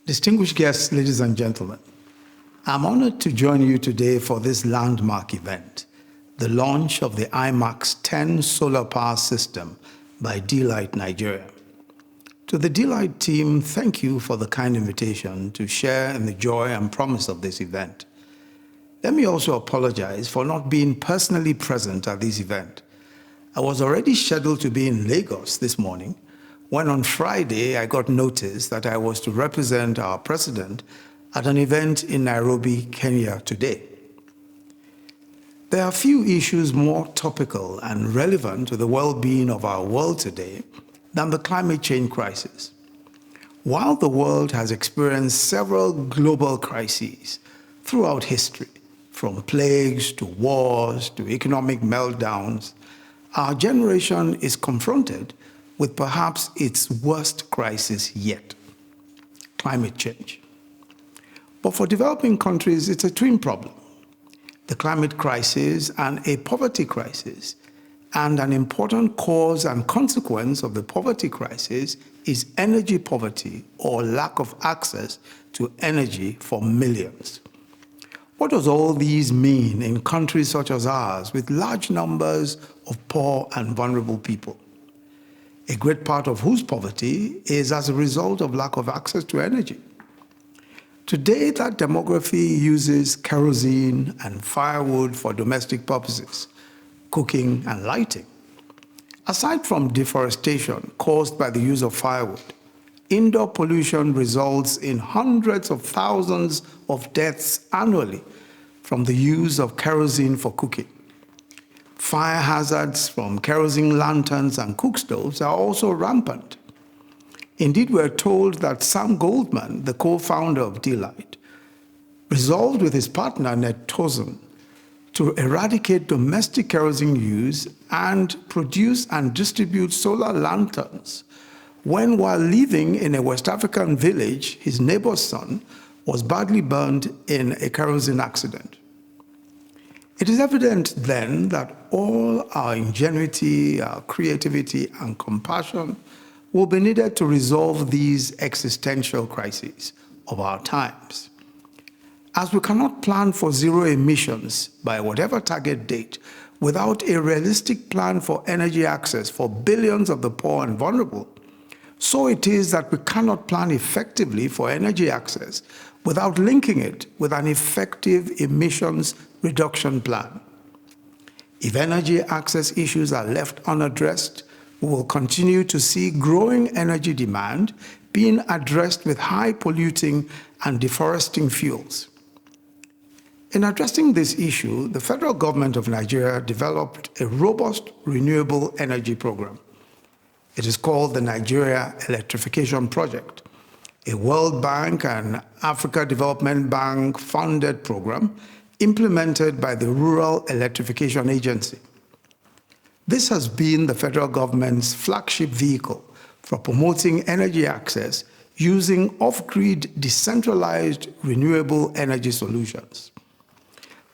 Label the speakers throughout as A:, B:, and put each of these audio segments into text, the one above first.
A: Distinguished guests, ladies and gentlemen, I'm honored to join you today for this landmark event, the launch of the IMAX 10 solar power system by D.light Nigeria. To the D.light team, thank you for the kind invitation to share in the joy and promise of this event. Let me also apologize for not being personally present at this event. I was already scheduled to be in Lagos this morning, when on Friday I got notice that I was to represent our president at an event in Nairobi, Kenya today. There are few issues more topical and relevant to the well-being of our world today than the climate change crisis. While the world has experienced several global crises throughout history, from plagues to wars to economic meltdowns, our generation is confronted with perhaps its worst crisis yet, climate change. But for developing countries, it's a twin problem: the climate crisis and a poverty crisis. And an important cause and consequence of the poverty crisis is energy poverty, or lack of access to energy for millions. What does all these mean in countries such as ours with large numbers of poor and vulnerable people, a great part of whose poverty is as a result of lack of access to energy? Today, that demography uses kerosene and firewood for domestic purposes, cooking and lighting. Aside from deforestation caused by the use of firewood, indoor pollution results in hundreds of thousands of deaths annually from the use of kerosene for cooking. Fire hazards from kerosene lanterns and cook stoves are also rampant. Indeed, we're told that Sam Goldman, the co-founder of D.light, resolved with his partner Ned Tozun to eradicate domestic kerosene use and produce and distribute solar lanterns when, while living in a West African village, his neighbor's son was badly burned in a kerosene accident. It is evident then that all our ingenuity, our creativity, and compassion will be needed to resolve these existential crises of our times. As we cannot plan for zero emissions by whatever target date without a realistic plan for energy access for billions of the poor and vulnerable, so it is that we cannot plan effectively for energy access without linking it with an effective emissions reduction plan. If energy access issues are left unaddressed, we will continue to see growing energy demand being addressed with high polluting and deforesting fuels. In addressing this issue, the federal government of Nigeria developed a robust renewable energy program. It is called the Nigeria Electrification Project, a World Bank and Africa Development Bank funded program implemented by the Rural Electrification Agency. This has been the federal government's flagship vehicle for promoting energy access using off-grid decentralized renewable energy solutions.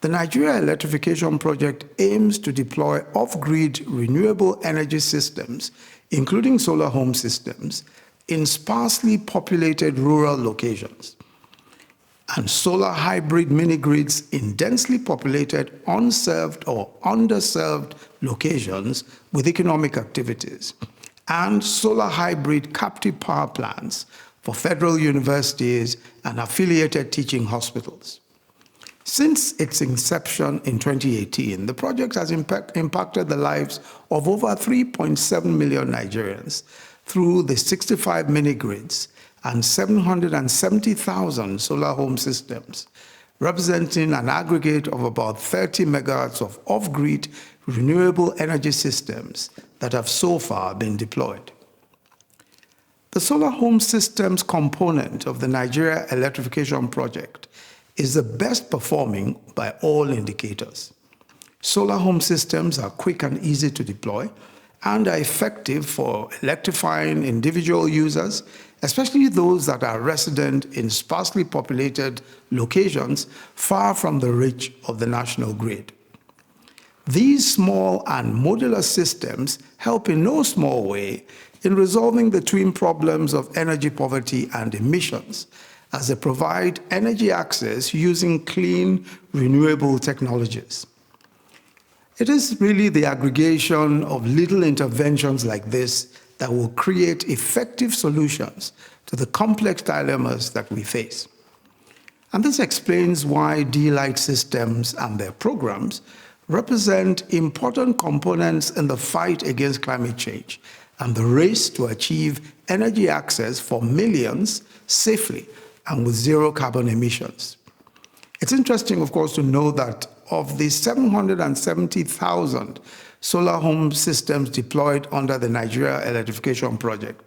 A: The Nigeria Electrification Project aims to deploy off-grid renewable energy systems, including solar home systems, in sparsely populated rural locations, and solar hybrid mini-grids in densely populated, unserved or underserved locations with economic activities, and solar hybrid captive power plants for federal universities and affiliated teaching hospitals. Since its inception in 2018, the project has impacted the lives of over 3.7 million Nigerians through the 65 mini-grids and 770,000 solar home systems, representing an aggregate of about 30 megawatts of off-grid renewable energy systems that have so far been deployed. The solar home systems component of the Nigeria Electrification Project is the best performing by all indicators. Solar home systems are quick and easy to deploy and are effective for electrifying individual users, especially those that are resident in sparsely populated locations far from the reach of the national grid. These small and modular systems help in no small way in resolving the twin problems of energy poverty and emissions, as they provide energy access using clean, renewable technologies. It is really the aggregation of little interventions like this that will create effective solutions to the complex dilemmas that we face. And this explains why D.light systems and their programs represent important components in the fight against climate change and the race to achieve energy access for millions safely and with zero carbon emissions. It's interesting, of course, to know that of the 770,000 solar home systems deployed under the Nigeria electrification project,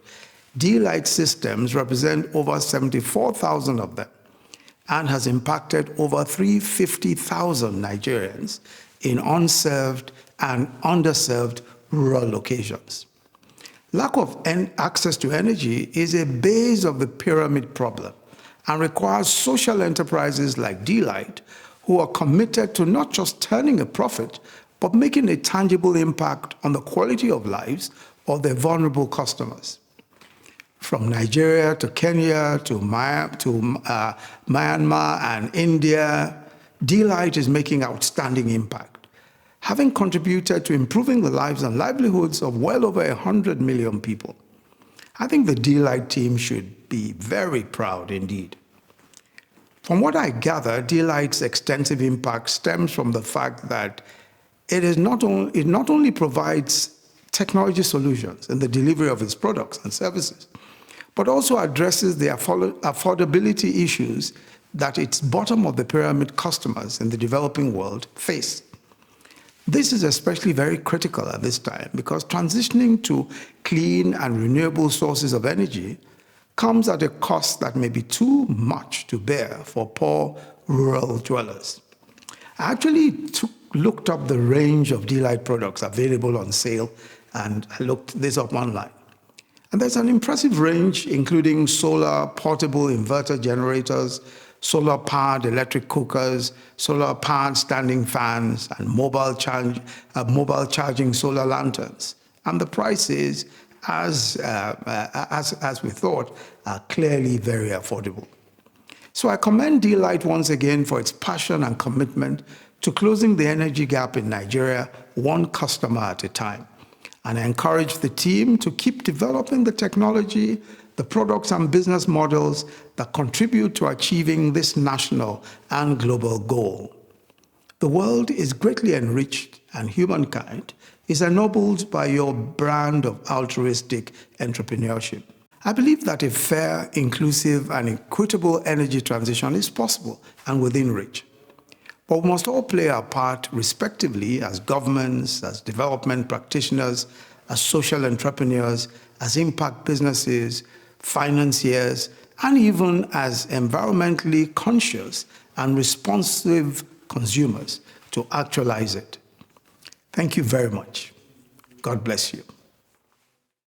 A: D.light systems represent over 74,000 of them and has impacted over 350,000 Nigerians in unserved and underserved rural locations. Lack of access to energy is a base of the pyramid problem and requires social enterprises like D.light who are committed to not just turning a profit, but making a tangible impact on the quality of lives of their vulnerable customers. From Nigeria to Kenya to Myanmar and India, D.light is making outstanding impact, having contributed to improving the lives and livelihoods of well over 100 million people. I think the D.light team should be very proud indeed. From what I gather, D.light's extensive impact stems from the fact that it not only provides technology solutions in the delivery of its products and services, but also addresses the affordability issues that its bottom of the pyramid customers in the developing world face. This is especially very critical at this time because transitioning to clean and renewable sources of energy comes at a cost that may be too much to bear for poor rural dwellers. I actually looked up the range of D.light products available on sale, and I looked this up online. And there's an impressive range, including solar portable inverter generators, solar-powered electric cookers, solar-powered standing fans, and mobile charging solar lanterns. And the prices, as we thought, are clearly very affordable. So I commend D.light once again for its passion and commitment to closing the energy gap in Nigeria, one customer at a time. And I encourage the team to keep developing the technology, the products and business models that contribute to achieving this national and global goal. The world is greatly enriched and humankind is ennobled by your brand of altruistic entrepreneurship. I believe that a fair, inclusive, and equitable energy transition is possible and within reach. But we must all play our part respectively as governments, as development practitioners, as social entrepreneurs, as impact businesses, financiers, and even as environmentally conscious and responsive consumers to actualize it. Thank you very much. God bless you.